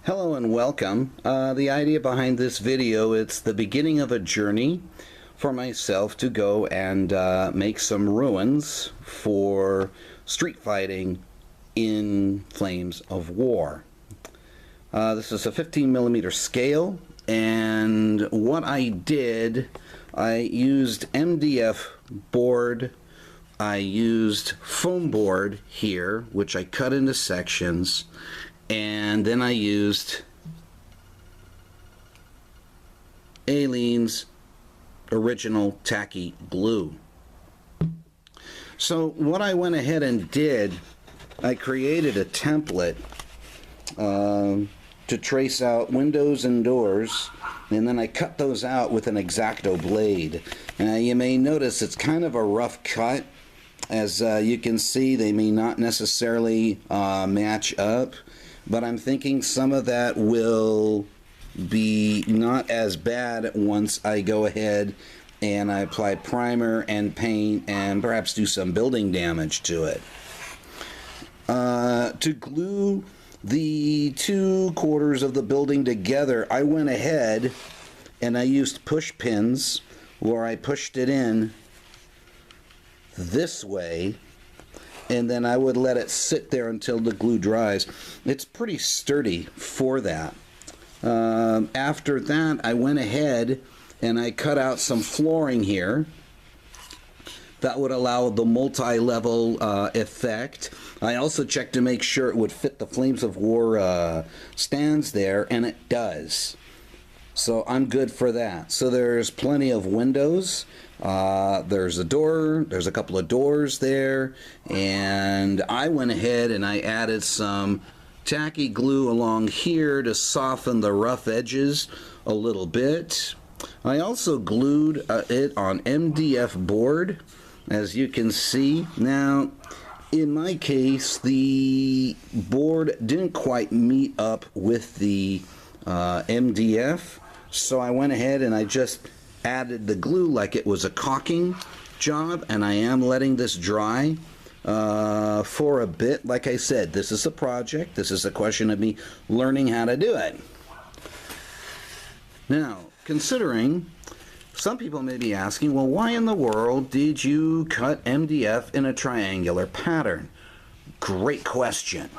Hello and welcome. The idea behind this video, it's the beginning of a journey for myself to go and make some ruins for street fighting in Flames of War. This is a 15mm scale, and what I did, I used MDF board, I used foam board here, which I cut into sections, and then I used Aleene's original tacky glue. So what I went ahead and did, I created a template to trace out windows and doors, and then I cut those out with an X-Acto blade. You may notice it's kind of a rough cut. As you can see, they may not necessarily match up, but I'm thinking some of that will be not as bad once I go ahead and I apply primer and paint and perhaps do some building damage to it. To glue the 2/4 of the building together, I went ahead and I used push pins where I pushed it in this way, and then I would let it sit there until the glue dries. It's pretty sturdy for that. After that, I went ahead and I cut out some flooring here that would allow the multi-level effect. I also checked to make sure it would fit the Flames of War stands there, and it does. So I'm good for that. So there's plenty of windows. There's a door, there's a couple of doors there, and I went ahead and I added some tacky glue along here to soften the rough edges a little bit. I also glued it on MDF board, as you can see. Now, in my case, the board didn't quite meet up with the MDF, so I went ahead and I just added the glue like it was a caulking job, and I am letting this dry for a bit. Like I said, this is a project. This is a question of me learning how to do it. Now, considering some people may be asking, well, why in the world did you cut MDF in a triangular pattern? Great question.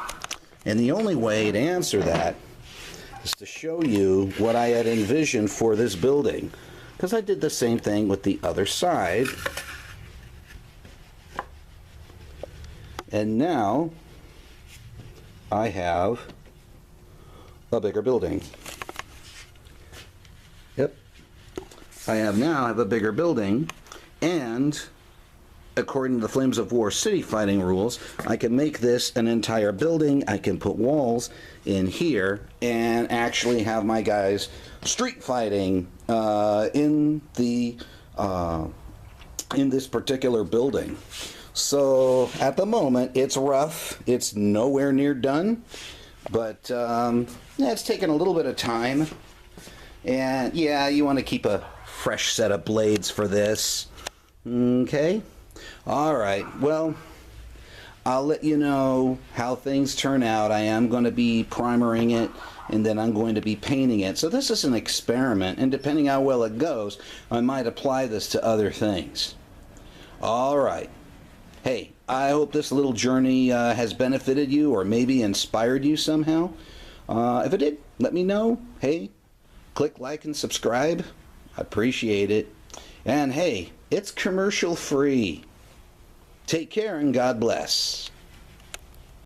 And the only way to answer that is to show you what I had envisioned for this building, because I did the same thing with the other side. And now I have a bigger building. Yep. I have a bigger building, and according to the Flames of War city fighting rules, I can make this an entire building. I can put walls in here and actually have my guys street fighting in this particular building. So at the moment it's rough. It's nowhere near done, but yeah, it's taken a little bit of time. And yeah, you want to keep a fresh set of blades for this. Okay. All right. Well, I'll let you know how things turn out. I am going to be primering it, and then I'm going to be painting it. So this is an experiment, and depending how well it goes, I might apply this to other things. All right. Hey, I hope this little journey has benefited you or maybe inspired you somehow. If it did, let me know. Hey, click like and subscribe. I appreciate it. And hey, it's commercial free. Take care and God bless.